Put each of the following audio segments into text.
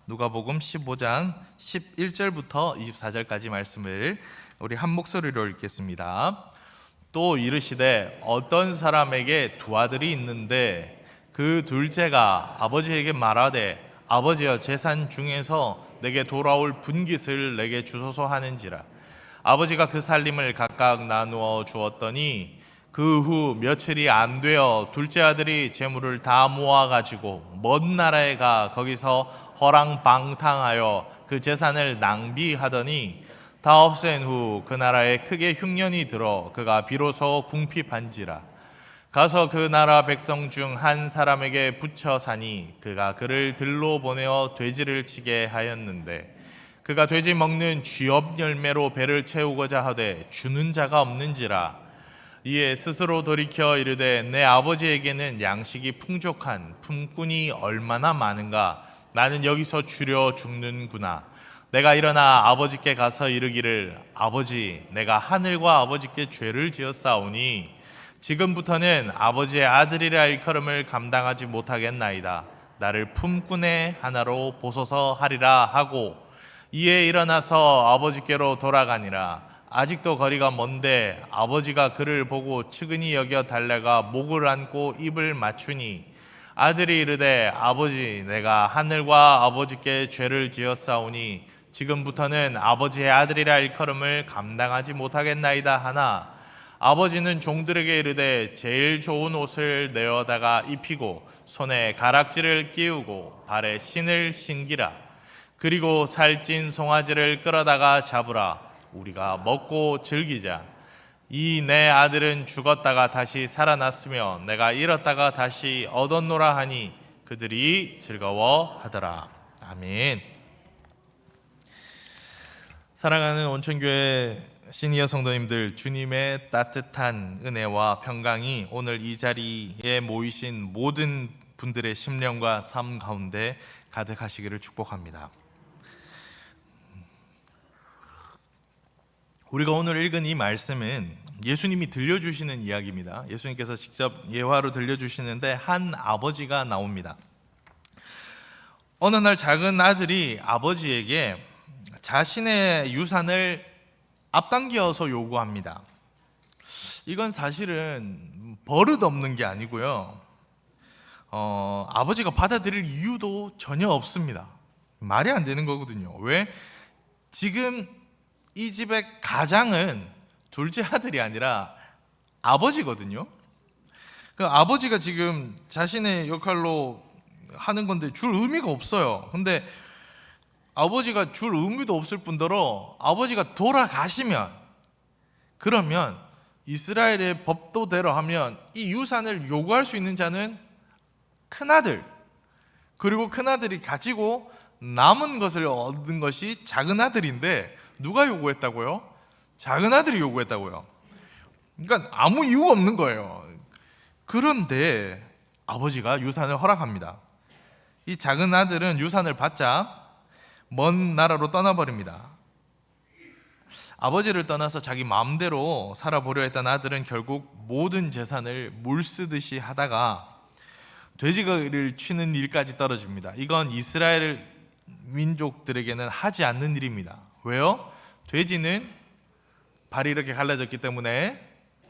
누가복음 15장 11절부터 24절까지 말씀을 우리 한 목소리로 읽겠습니다. 또 이르시되 어떤 사람에게 두 아들이 있는데 그 둘째가 아버지에게 말하되 아버지여 재산 중에서 내게 돌아올 분깃을 내게 주소서 하는지라. 아버지가 그 살림을 각각 나누어 주었더니 그 후 며칠이 안 되어 둘째 아들이 재물을 다 모아가지고 먼 나라에 가 거기서 허랑방탕하여 그 재산을 낭비하더니 다 없앤 후 그 나라에 크게 흉년이 들어 그가 비로소 궁핍한지라. 가서 그 나라 백성 중 한 사람에게 붙여 사니 그가 그를 들로 보내어 돼지를 치게 하였는데 그가 돼지 먹는 쥐업 열매로 배를 채우고자 하되 주는 자가 없는지라. 이에 스스로 돌이켜 이르되 내 아버지에게는 양식이 풍족한 품꾼이 얼마나 많은가. 나는 여기서 주려 죽는구나. 내가 일어나 아버지께 가서 이르기를 아버지 내가 하늘과 아버지께 죄를 지었사오니 지금부터는 아버지의 아들이라 일컬음을 감당하지 못하겠나이다. 나를 품꾼의 하나로 보소서 하리라 하고 이에 일어나서 아버지께로 돌아가니라. 아직도 거리가 먼데 아버지가 그를 보고 측은히 여겨 달래가 목을 안고 입을 맞추니 아들이 이르되 아버지 내가 하늘과 아버지께 죄를 지었사오니 지금부터는 아버지의 아들이라 일컬음을 감당하지 못하겠나이다 하나 아버지는 종들에게 이르되 제일 좋은 옷을 내어다가 입히고 손에 가락지를 끼우고 발에 신을 신기라. 그리고 살찐 송아지를 끌어다가 잡으라. 우리가 먹고 즐기자. 이 내 아들은 죽었다가 다시 살아났으며 내가 잃었다가 다시 얻었노라 하니 그들이 즐거워하더라. 아멘. 사랑하는 온천교회 시니어 성도님들, 주님의 따뜻한 은혜와 평강이 오늘 이 자리에 모이신 모든 분들의 심령과 삶 가운데 가득하시기를 축복합니다. 우리가 오늘 읽은 이 말씀은 예수님이 들려주시는 이야기입니다. 예수님께서 직접 예화로 들려주시는데 한 아버지가 나옵니다. 어느 날 작은 아들이 아버지에게 자신의 유산을 앞당겨서 요구합니다. 이건 사실은 버릇없는 게 아니고요. 아버지가 받아들일 이유도 전혀 없습니다. 말이 안 되는 거거든요. 왜? 지금 이 집의 가장은 둘째 아들이 아니라 아버지거든요. 그 아버지가 지금 자신의 역할로 하는 건데 줄 의미가 없어요. 근데 아버지가 줄 의미도 없을 뿐더러 아버지가 돌아가시면 그러면 이스라엘의 법도대로 하면 이 유산을 요구할 수 있는 자는 큰아들, 그리고 큰아들이 가지고 남은 것을 얻은 것이 작은아들인데 누가 요구했다고요? 작은아들이 요구했다고요. 그러니까 아무 이유가 없는 거예요. 그런데 아버지가 유산을 허락합니다. 이 작은아들은 유산을 받자 먼 나라로 떠나버립니다. 아버지를 떠나서 자기 마음대로 살아보려 했던 아들은 결국 모든 재산을 물쓰듯이 하다가 돼지를 치는 일까지 떨어집니다. 이건 이스라엘 민족들에게는 하지 않는 일입니다. 왜요? 돼지는 발이 이렇게 갈라졌기 때문에,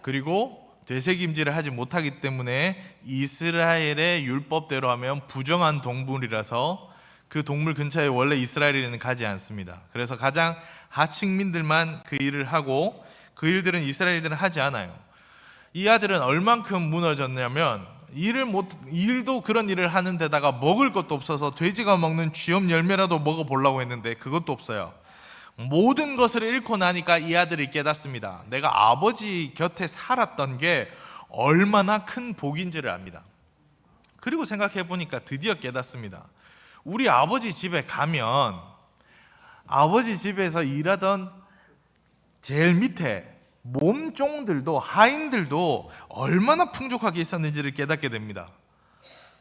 그리고 되새김질을 하지 못하기 때문에 이스라엘의 율법대로 하면 부정한 동물이라서 그 동물 근처에 원래 이스라엘인은 가지 않습니다. 그래서 가장 하층민들만 그 일을 하고 그 일들은 이스라엘인들은 하지 않아요. 이 아들은 얼만큼 무너졌냐면 일도 그런 일을 하는 데다가 먹을 것도 없어서 돼지가 먹는 쥐업 열매라도 먹어보려고 했는데 그것도 없어요. 모든 것을 잃고 나니까 이 아들이 깨닫습니다. 내가 아버지 곁에 살았던 게 얼마나 큰 복인지를 압니다. 그리고 생각해 보니까 드디어 깨닫습니다. 우리 아버지 집에 가면 아버지 집에서 일하던 제일 밑에 몸종들도 하인들도 얼마나 풍족하게 있었는지를 깨닫게 됩니다.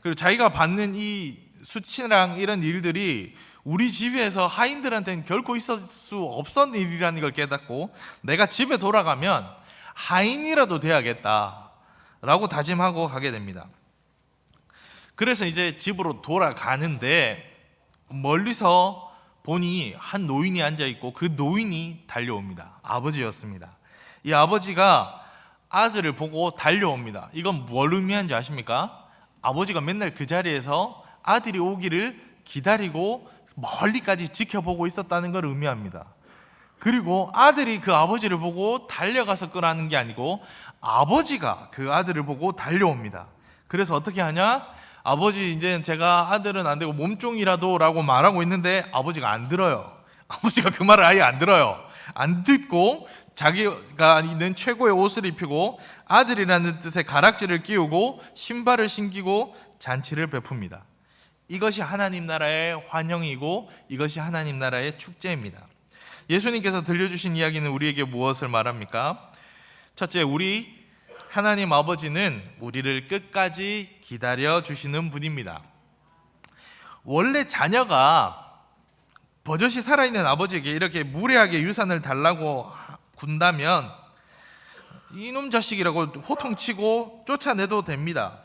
그리고 자기가 받는 이 수치랑 이런 일들이 우리 집에서 하인들한테는 결코 있을 수 없었던 일이라는 걸 깨닫고 내가 집에 돌아가면 하인이라도 돼야겠다라고 다짐하고 가게 됩니다. 그래서 이제 집으로 돌아가는데 멀리서 보니 한 노인이 앉아 있고 그 노인이 달려옵니다. 아버지였습니다. 이 아버지가 아들을 보고 달려옵니다. 이건 뭘 의미하는지 아십니까? 아버지가 맨날 그 자리에서 아들이 오기를 기다리고 멀리까지 지켜보고 있었다는 걸 의미합니다. 그리고 아들이 그 아버지를 보고 달려가서 끄라는 게 아니고 아버지가 그 아들을 보고 달려옵니다. 그래서 어떻게 하냐? 아버지, 이제 제가 아들은 안 되고 몸종이라도 라고 말하고 있는데 아버지가 안 들어요. 아버지가 그 말을 아예 안 들어요. 안 듣고 자기가 있는 최고의 옷을 입히고 아들이라는 뜻의 가락지를 끼우고 신발을 신기고 잔치를 베풉니다. 이것이 하나님 나라의 환영이고 이것이 하나님 나라의 축제입니다. 예수님께서 들려주신 이야기는 우리에게 무엇을 말합니까? 첫째, 우리 하나님 아버지는 우리를 끝까지 기다려 주시는 분입니다. 원래 자녀가 버젓이 살아있는 아버지에게 이렇게 무례하게 유산을 달라고 군다면 이놈 자식이라고 호통치고 쫓아내도 됩니다.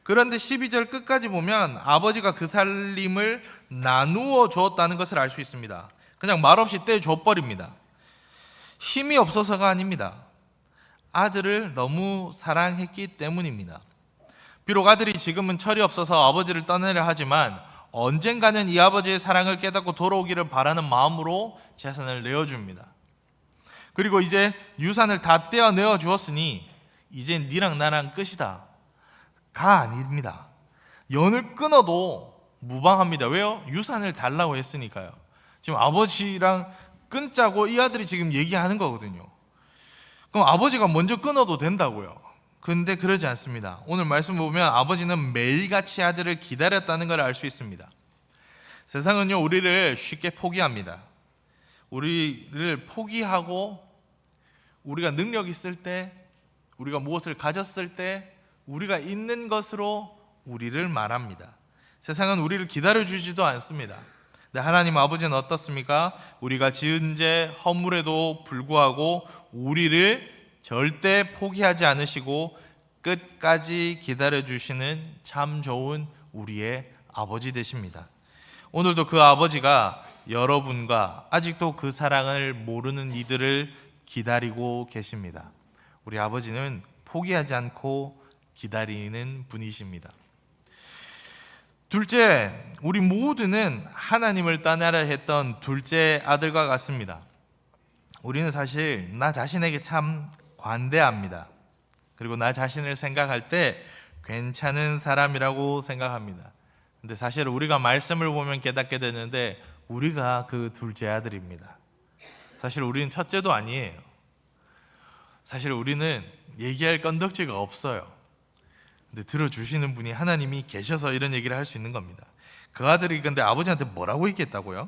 그런데 12절 끝까지 보면 아버지가 그 살림을 나누어 주었다는 것을 알 수 있습니다. 그냥 말없이 떼줘버립니다. 힘이 없어서가 아닙니다. 아들을 너무 사랑했기 때문입니다. 비록 아들이 지금은 철이 없어서 아버지를 떠나려 하지만 언젠가는 이 아버지의 사랑을 깨닫고 돌아오기를 바라는 마음으로 재산을 내어줍니다. 그리고 이제 유산을 다 떼어내어 주었으니 이제 니랑 나랑 끝이다 가 아닙니다. 연을 끊어도 무방합니다. 왜요? 유산을 달라고 했으니까요. 지금 아버지랑 끊자고 이 아들이 지금 얘기하는 거거든요. 그럼 아버지가 먼저 끊어도 된다고요. 근데 그러지 않습니다. 오늘 말씀 보면 아버지는 매일같이 아들을 기다렸다는 걸 알 수 있습니다. 세상은요, 우리를 쉽게 포기합니다. 우리를 포기하고 우리가 능력 있을 때, 우리가 무엇을 가졌을 때 우리가 있는 것으로 우리를 말합니다. 세상은 우리를 기다려주지도 않습니다. 근데 하나님 아버지는 어떻습니까? 우리가 지은 죄 허물에도 불구하고 우리를 절대 포기하지 않으시고 끝까지 기다려주시는 참 좋은 우리의 아버지 되십니다. 오늘도 그 아버지가 여러분과 아직도 그 사랑을 모르는 이들을 기다리고 계십니다. 우리 아버지는 포기하지 않고 기다리는 분이십니다. 둘째, 우리 모두는 하나님을 떠나려 했던 둘째 아들과 같습니다. 우리는 사실 나 자신에게 참 관대합니다. 그리고 나 자신을 생각할 때 괜찮은 사람이라고 생각합니다. 근데 사실 우리가 말씀을 보면 깨닫게 되는데 우리가 그 둘째 아들입니다. 사실 우리는 첫째도 아니에요. 사실 우리는 얘기할 건덕지가 없어요. 근데 들어주시는 분이 하나님이 계셔서 이런 얘기를 할 수 있는 겁니다. 그 아들이 근데 아버지한테 뭐라고 얘기했다고요?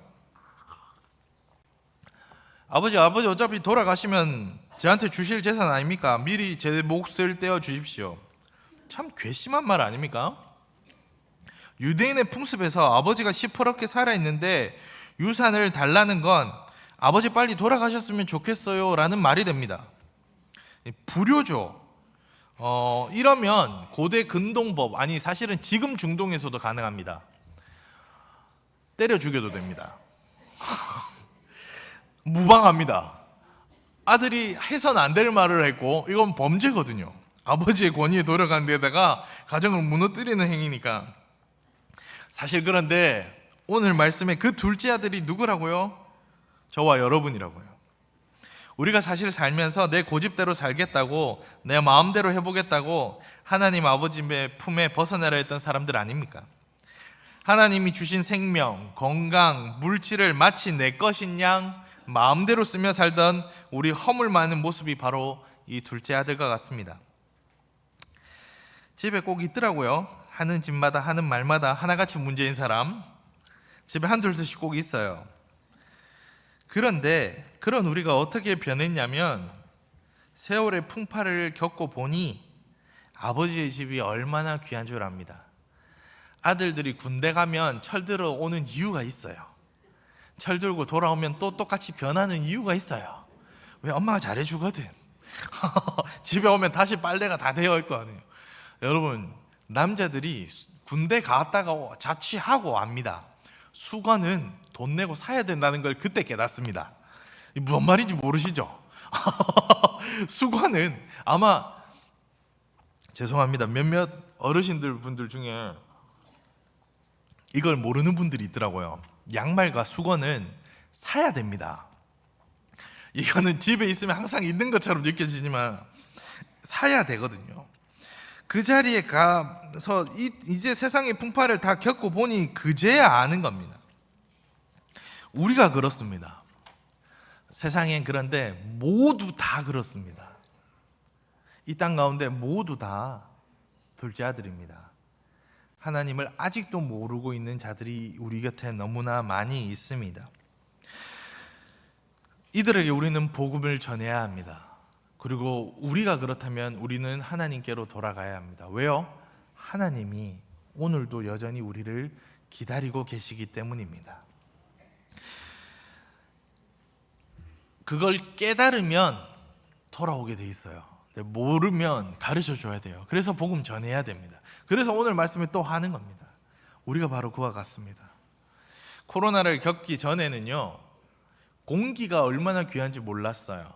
아버지 어차피 돌아가시면 저한테 주실 재산 아닙니까? 미리 제 몫을 떼어 주십시오. 참 괘씸한 말 아닙니까? 유대인의 풍습에서 아버지가 시퍼렇게 살아있는데 유산을 달라는 건 아버지 빨리 돌아가셨으면 좋겠어요 라는 말이 됩니다. 불효죠. 이러면 고대 근동법, 아니 사실은 지금 중동에서도 가능합니다. 때려 죽여도 됩니다. 무방합니다. 아들이 해서는 안 될 말을 했고 이건 범죄거든요. 아버지의 권위에 돌아간 데다가 가정을 무너뜨리는 행위니까. 사실 그런데 오늘 말씀에 그 둘째 아들이 누구라고요? 저와 여러분이라고요. 우리가 사실 살면서 내 고집대로 살겠다고, 내 마음대로 해보겠다고 하나님 아버지의 품에 벗어나려 했던 사람들 아닙니까? 하나님이 주신 생명, 건강, 물질을 마치 내 것인 양 마음대로 쓰며 살던 우리 허물 많은 모습이 바로 이 둘째 아들과 같습니다. 집에 꼭 있더라고요. 하는 집마다 하는 말마다 하나같이 문제인 사람. 집에 한둘씩 꼭 있어요. 그런데 그런 우리가 어떻게 변했냐면 세월의 풍파를 겪고 보니 아버지의 집이 얼마나 귀한 줄 압니다. 아들들이 군대 가면 철들어 오는 이유가 있어요. 철들고 돌아오면 또 똑같이 변하는 이유가 있어요. 왜? 엄마가 잘해주거든. 집에 오면 다시 빨래가 다 되어 있거든요. 여러분, 남자들이 군대 갔다가 자취하고 압니다. 수건은 돈 내고 사야 된다는 걸 그때 깨닫습니다. 뭔 말인지 모르시죠? 수건은 아마 죄송합니다. 몇몇 어르신들 분들 중에 이걸 모르는 분들이 있더라고요. 양말과 수건은 사야 됩니다. 이거는 집에 있으면 항상 있는 것처럼 느껴지지만 사야 되거든요. 그 자리에 가서 이제 세상의 풍파를 다 겪고 보니 그제야 아는 겁니다. 우리가 그렇습니다. 세상엔 그런데 모두 다 그렇습니다. 이 땅 가운데 모두 다 둘째 아들입니다. 하나님을 아직도 모르고 있는 자들이 우리 곁에 너무나 많이 있습니다. 이들에게 우리는 복음을 전해야 합니다. 그리고 우리가 그렇다면 우리는 하나님께로 돌아가야 합니다. 왜요? 하나님이 오늘도 여전히 우리를 기다리고 계시기 때문입니다. 그걸 깨달으면 돌아오게 돼 있어요. 모르면 가르쳐 줘야 돼요. 그래서 복음 전해야 됩니다. 그래서 오늘 말씀을 또 하는 겁니다. 우리가 바로 그와 같습니다. 코로나를 겪기 전에는요, 공기가 얼마나 귀한지 몰랐어요.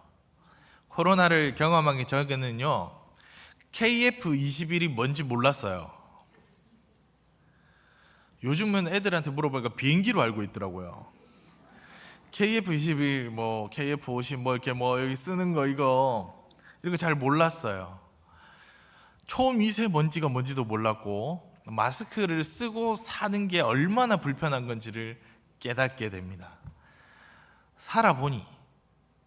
코로나를 경험하기 전에는요, KF21이 뭔지 몰랐어요. 요즘은 애들한테 물어보니까 비행기로 알고 있더라고요. KF21, 뭐 KF50, 뭐 이렇게 뭐 여기 쓰는 거 이거 잘 몰랐어요. 초미세먼지가 뭔지도 몰랐고 마스크를 쓰고 사는 게 얼마나 불편한 건지를 깨닫게 됩니다. 살아보니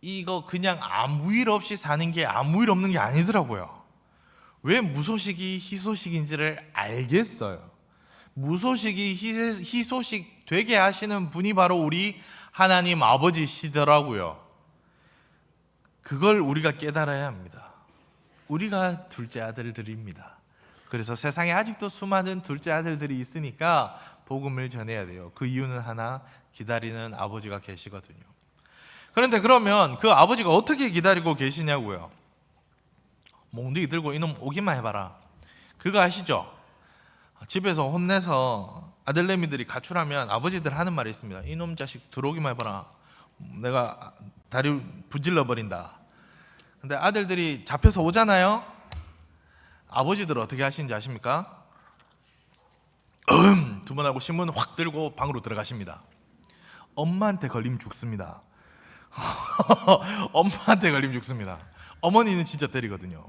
이거 그냥 아무 일 없이 사는 게 아무 일 없는 게 아니더라고요. 왜 무소식이 희소식인지를 알겠어요. 무소식이 희소식 되게 하시는 분이 바로 우리 하나님 아버지시더라고요. 그걸 우리가 깨달아야 합니다. 우리가 둘째 아들들입니다. 그래서 세상에 아직도 수많은 둘째 아들들이 있으니까 복음을 전해야 돼요. 그 이유는 하나, 기다리는 아버지가 계시거든요. 그런데 그러면 그 아버지가 어떻게 기다리고 계시냐고요. 몽둥이 들고 이놈 오기만 해봐라. 그거 아시죠? 집에서 혼내서 아들내미들이 가출하면 아버지들 하는 말이 있습니다. 이놈 자식 들어오기만 해봐라. 내가 다리 부질러 버린다. 근데 아들들이 잡혀서 오잖아요. 아버지들 어떻게 하시는지 아십니까? 두 번 하고 신문 확 들고 방으로 들어가십니다. 엄마한테 걸리면 죽습니다. 엄마한테 걸리면 죽습니다. 어머니는 진짜 때리거든요.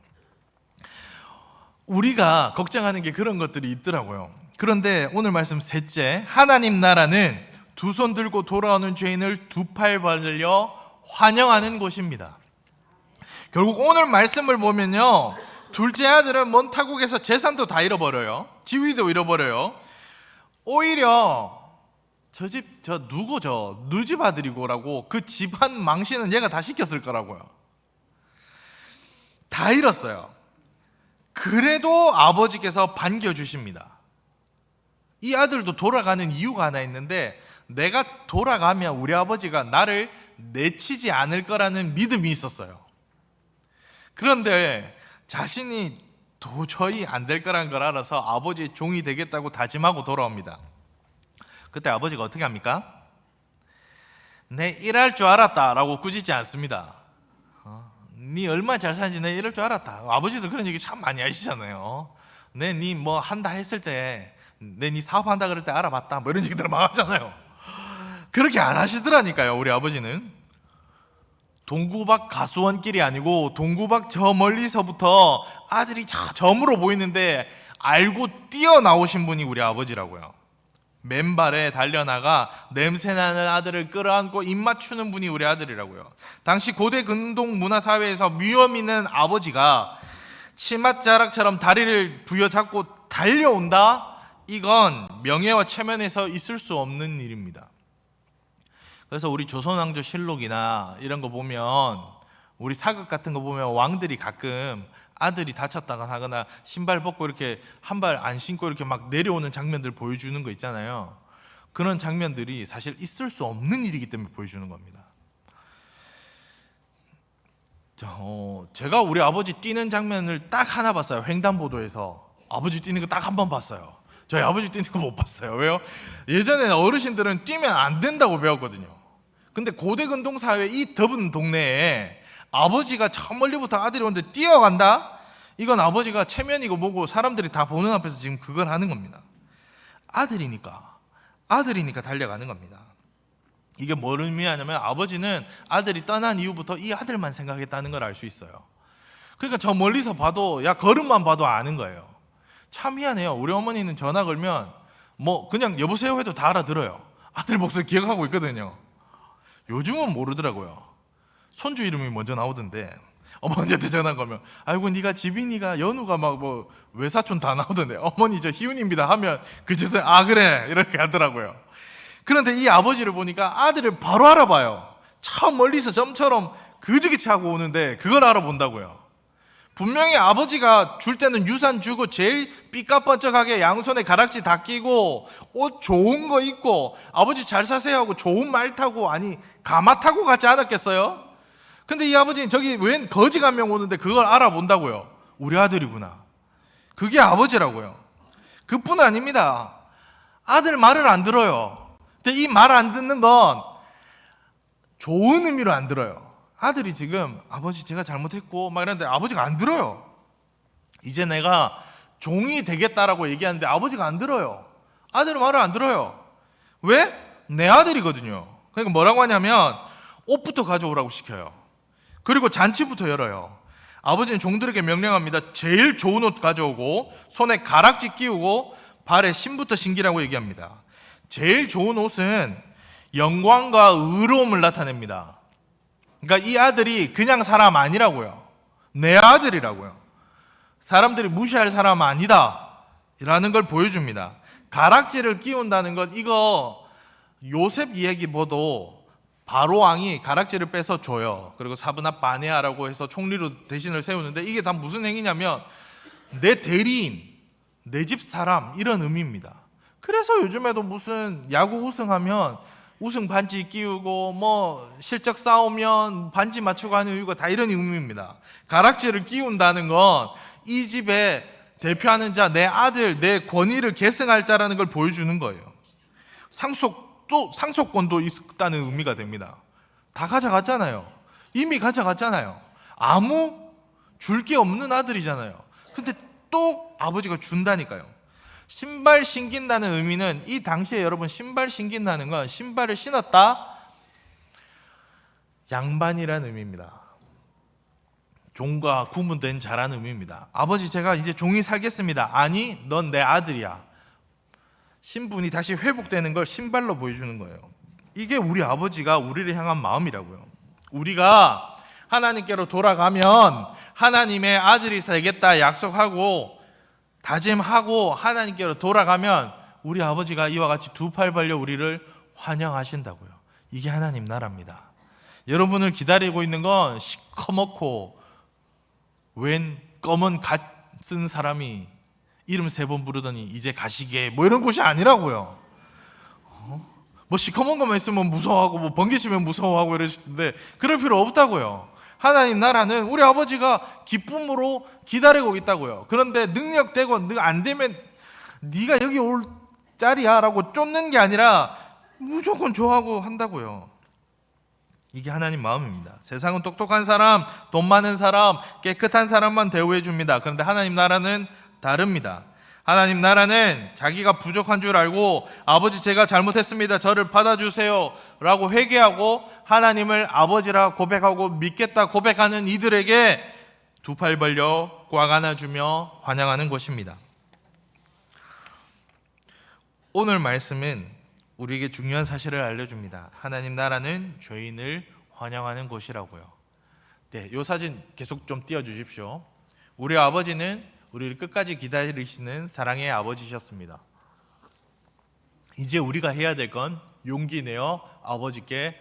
우리가 걱정하는 게 그런 것들이 있더라고요. 그런데 오늘 말씀 셋째, 하나님 나라는 두 손 들고 돌아오는 죄인을 두 팔 벌려 환영하는 곳입니다. 결국 오늘 말씀을 보면요, 둘째 아들은 먼 타국에서 재산도 다 잃어버려요. 지위도 잃어버려요. 오히려 저 누집 아들이고라고 그 집안 망신은 얘가 다 시켰을 거라고요. 다 잃었어요. 그래도 아버지께서 반겨주십니다. 이 아들도 돌아가는 이유가 하나 있는데, 내가 돌아가면 우리 아버지가 나를 내치지 않을 거라는 믿음이 있었어요. 그런데 자신이 도저히 안 될 거라는 걸 알아서 아버지의 종이 되겠다고 다짐하고 돌아옵니다. 그때 아버지가 어떻게 합니까? 내 일할 줄 알았다 라고 꾸짖지 않습니다. 네 얼마나 잘 사는지 내 이럴 줄 알았다. 아버지도 그런 얘기 참 많이 하시잖아요. 네 뭐 한다 했을 때, 네 사업한다 그럴 때 알아봤다, 뭐 이런 얘기들 막 하잖아요. 그렇게 안 하시더라니까요. 우리 아버지는 동구박 가수원길이 아니고 동구박 저 멀리서부터 아들이 저물어 보이는데 알고 뛰어나오신 분이 우리 아버지라고요. 맨발에 달려나가 냄새나는 아들을 끌어안고 입 맞추는 분이 우리 아들이라고요. 당시 고대 근동 문화사회에서 위험 있는 아버지가 치맛자락처럼 다리를 부여잡고 달려온다? 이건 명예와 체면에서 있을 수 없는 일입니다. 그래서 우리 조선왕조 실록이나 이런 거 보면, 우리 사극 같은 거 보면 왕들이 가끔 아들이 다쳤다가 하거나 신발 벗고 이렇게 한 발 안 신고 이렇게 막 내려오는 장면들 보여주는 거 있잖아요. 그런 장면들이 사실 있을 수 없는 일이기 때문에 보여주는 겁니다. 제가 우리 아버지 뛰는 장면을 딱 하나 봤어요. 횡단보도에서 아버지 뛰는 거 딱 한 번 봤어요. 저희 아버지 뛰는 거 못 봤어요. 왜요? 예전에는 어르신들은 뛰면 안 된다고 배웠거든요. 근데 고대 근동 사회 이 더운 동네에 아버지가 저 멀리부터 아들이 오는데 뛰어간다? 이건 아버지가 체면이고 뭐고 사람들이 다 보는 앞에서 지금 그걸 하는 겁니다. 아들이니까 달려가는 겁니다. 이게 뭘 의미하냐면 아버지는 아들이 떠난 이후부터 이 아들만 생각했다는 걸 알 수 있어요. 그러니까 저 멀리서 봐도, 야, 걸음만 봐도 아는 거예요. 참 희한해요. 우리 어머니는 전화 걸면 뭐 그냥 여보세요 해도 다 알아들어요. 아들 목소리 기억하고 있거든요. 요즘은 모르더라고요. 손주 이름이 먼저 나오던데 어머니한테 전화 걸면 아이고 네가 지빈이가 연우가 막 뭐 외사촌 다 나오던데 어머니 저 희훈입니다 하면 그제서야 아 그래 이렇게 하더라고요. 그런데 이 아버지를 보니까 아들을 바로 알아봐요. 저 멀리서 점처럼 그지기치 하고 오는데 그걸 알아본다고요. 분명히 아버지가 줄 때는 유산 주고 제일 삐까뻔쩍하게 양손에 가락지 다 끼고 옷 좋은 거 입고 아버지 잘 사세요 하고 좋은 말 타고, 아니 가마 타고 가지 않았겠어요? 근데 이 아버지는 저기 웬 거지 한 명 오는데 그걸 알아본다고요. 우리 아들이구나. 그게 아버지라고요. 그뿐 아닙니다. 아들 말을 안 들어요. 근데 이 말 안 듣는 건 좋은 의미로 안 들어요. 아들이 지금 아버지 제가 잘못했고 막 이러는데 아버지가 안 들어요. 이제 내가 종이 되겠다라고 얘기하는데 아버지가 안 들어요. 아들은 말을 안 들어요. 왜? 내 아들이거든요. 그러니까 뭐라고 하냐면 옷부터 가져오라고 시켜요. 그리고 잔치부터 열어요. 아버지는 종들에게 명령합니다. 제일 좋은 옷 가져오고 손에 가락지 끼우고 발에 신부터 신기라고 얘기합니다. 제일 좋은 옷은 영광과 의로움을 나타냅니다. 그러니까 이 아들이 그냥 사람 아니라고요. 내 아들이라고요. 사람들이 무시할 사람 아니다 라는 걸 보여줍니다. 가락지를 끼운다는 것, 이거 요셉 이야기 보도 바로 왕이 가락지를 빼서 줘요. 그리고 사브나 바네아라고 해서 총리로 대신을 세우는데 이게 다 무슨 행위냐면 내 대리인, 내 집 사람 이런 의미입니다. 그래서 요즘에도 무슨 야구 우승하면 우승 반지 끼우고 뭐 실적 싸우면 반지 맞추고 하는 이유가 다 이런 의미입니다. 가락지를 끼운다는 건 이 집에 대표하는 자, 내 아들, 내 권위를 계승할 자라는 걸 보여주는 거예요. 상속권도 있다는 의미가 됩니다. 다 가져갔잖아요. 이미 가져갔잖아요. 아무 줄 게 없는 아들이잖아요. 근데 또 아버지가 준다니까요. 신발 신긴다는 의미는, 이 당시에 여러분 신발 신긴다는 건 신발을 신었다, 양반이라는 의미입니다. 종과 구분된 자라는 의미입니다. 아버지 제가 이제 종이 살겠습니다. 아니 넌 내 아들이야. 신분이 다시 회복되는 걸 신발로 보여주는 거예요. 이게 우리 아버지가 우리를 향한 마음이라고요. 우리가 하나님께로 돌아가면 하나님의 아들이 되겠다 약속하고 다짐하고 하나님께로 돌아가면 우리 아버지가 이와 같이 두 팔 벌려 우리를 환영하신다고요. 이게 하나님 나라입니다. 여러분을 기다리고 있는 건 시커멓고 웬 검은 갓 쓴 사람이 이름 3번 부르더니 이제 가시게 뭐 이런 곳이 아니라고요. 뭐 시커먼 것만 있으면 무서워하고 뭐 번개치면 무서워하고 이러시던데 그럴 필요 없다고요. 하나님 나라는 우리 아버지가 기쁨으로 기다리고 있다고요. 그런데 능력되고 안 되면 네가 여기 올 자리야 라고 쫓는 게 아니라 무조건 좋아하고 한다고요. 이게 하나님 마음입니다. 세상은 똑똑한 사람, 돈 많은 사람, 깨끗한 사람만 대우해 줍니다. 그런데 하나님 나라는 다릅니다. 하나님 나라는 자기가 부족한 줄 알고 아버지 제가 잘못했습니다. 저를 받아주세요 라고 회개하고 하나님을 아버지라 고백하고 믿겠다 고백하는 이들에게 두 팔 벌려 꽉 안아주며 환영하는 곳입니다. 오늘 말씀은 우리에게 중요한 사실을 알려줍니다. 하나님 나라는 죄인을 환영하는 곳이라고요. 네, 이 사진 계속 좀 띄워주십시오. 우리 아버지는 우리를 끝까지 기다리시는 사랑의 아버지셨습니다. 이제 우리가 해야 될 건 용기 내어 아버지께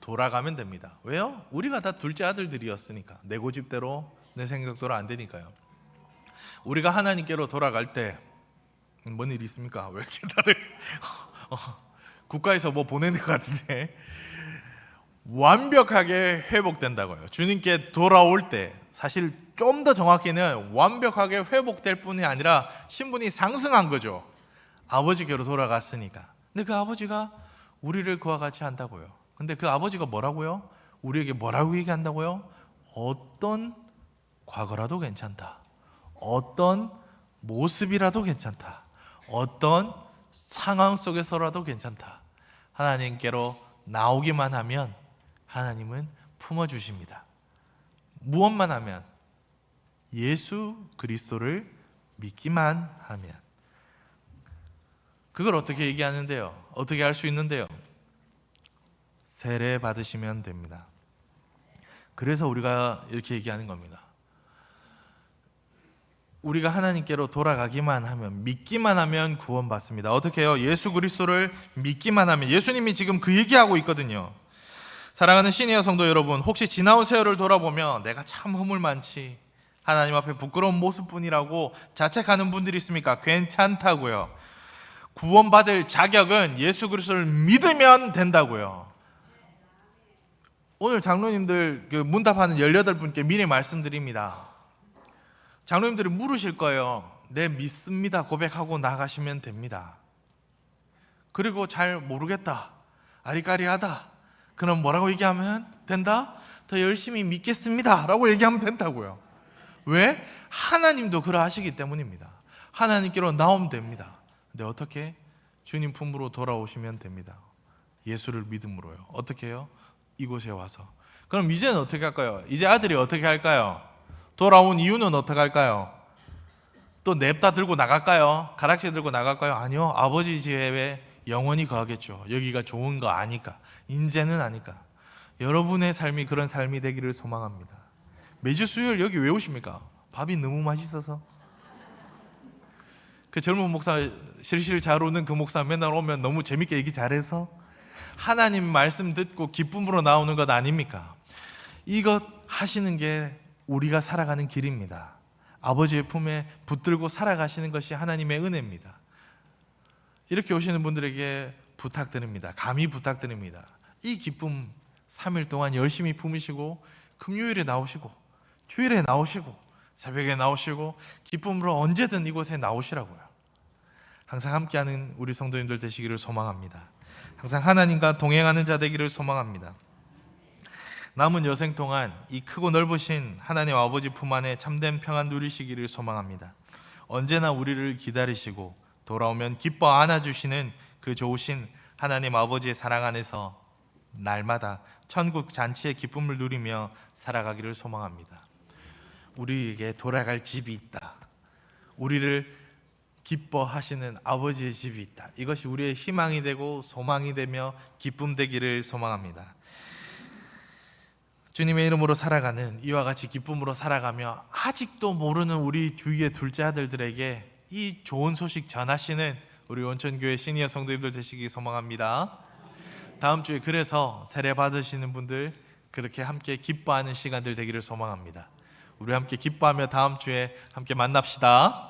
돌아가면 됩니다. 왜요? 우리가 다 둘째 아들들이었으니까. 내 고집대로 내 생각대로 안 되니까요. 우리가 하나님께로 돌아갈 때 뭔 일이 있습니까? 왜 이렇게 다들 국가에서 뭐 보내는 것 같은데 완벽하게 회복된다고요. 주님께 돌아올 때 사실 좀 더 정확히는 완벽하게 회복될 뿐이 아니라 신분이 상승한 거죠. 아버지께로 돌아갔으니까. 근데 그 아버지가 우리를 그와 같이 한다고요. 근데 그 아버지가 뭐라고요? 우리에게 뭐라고 얘기한다고요? 어떤 과거라도 괜찮다. 어떤 모습이라도 괜찮다. 어떤 상황 속에서라도 괜찮다. 하나님께로 나오기만 하면 하나님은 품어주십니다. 무엇만 하면? 예수 그리스도를 믿기만 하면. 그걸 어떻게 얘기하는데요? 어떻게 할 수 있는데요? 세례 받으시면 됩니다. 그래서 우리가 이렇게 얘기하는 겁니다. 우리가 하나님께로 돌아가기만 하면, 믿기만 하면 구원받습니다. 어떻게 해요? 예수 그리스도를 믿기만 하면. 예수님이 지금 그 얘기하고 있거든요. 사랑하는 시니어 성도 여러분, 혹시 지나온 세월을 돌아보면 내가 참 허물 많지, 하나님 앞에 부끄러운 모습뿐이라고 자책하는 분들이 있습니까? 괜찮다고요. 구원받을 자격은 예수 그리스도를 믿으면 된다고요. 오늘 장로님들 문답하는 18분께 미리 말씀드립니다. 장로님들이 물으실 거예요. 네, 믿습니다 고백하고 나가시면 됩니다. 그리고 잘 모르겠다, 아리까리하다, 그럼 뭐라고 얘기하면 된다? 더 열심히 믿겠습니다 라고 얘기하면 된다고요. 왜? 하나님도 그러하시기 때문입니다. 하나님께로 나오면 됩니다. 근데 어떻게? 주님 품으로 돌아오시면 됩니다. 예수를 믿음으로요. 어떻게 해요? 이곳에 와서. 그럼 이제는 어떻게 할까요? 이제 아들이 어떻게 할까요? 돌아온 이유는 어떻게 할까요? 또 냅다 들고 나갈까요? 가락지 들고 나갈까요? 아니요. 아버지 집에 영원히 거하겠죠. 여기가 좋은 거 아니까, 인제는 아니까. 여러분의 삶이 그런 삶이 되기를 소망합니다. 매주 수요일 여기 왜 오십니까? 밥이 너무 맛있어서. 그 젊은 목사, 실실 잘 오는 그 목사 맨날 오면 너무 재밌게 얘기 잘해서 하나님 말씀 듣고 기쁨으로 나오는 것 아닙니까? 이것 하시는 게 우리가 살아가는 길입니다. 아버지의 품에 붙들고 살아가시는 것이 하나님의 은혜입니다. 이렇게 오시는 분들에게 부탁드립니다. 감히 부탁드립니다. 이 기쁨 3일 동안 열심히 품으시고 금요일에 나오시고 주일에 나오시고 새벽에 나오시고 기쁨으로 언제든 이곳에 나오시라고요. 항상 함께하는 우리 성도님들 되시기를 소망합니다. 항상 하나님과 동행하는 자 되기를 소망합니다. 남은 여생 동안 이 크고 넓으신 하나님 아버지 품 안에 참된 평안 누리시기를 소망합니다. 언제나 우리를 기다리시고 돌아오면 기뻐 안아주시는 그 좋으신 하나님 아버지의 사랑 안에서 날마다 천국 잔치의 기쁨을 누리며 살아가기를 소망합니다. 우리에게 돌아갈 집이 있다. 우리를 기뻐하시는 아버지의 집이 있다. 이것이 우리의 희망이 되고 소망이 되며 기쁨 되기를 소망합니다. 주님의 이름으로 살아가는 이와 같이 기쁨으로 살아가며 아직도 모르는 우리 주위의 둘째 아들들에게 이 좋은 소식 전하시는 우리 온천교회 시니어 성도님들 되시기 소망합니다. 다음 주에 그래서 세례 받으시는 분들 그렇게 함께 기뻐하는 시간들 되기를 소망합니다. 우리 함께 기뻐하며 다음 주에 함께 만납시다.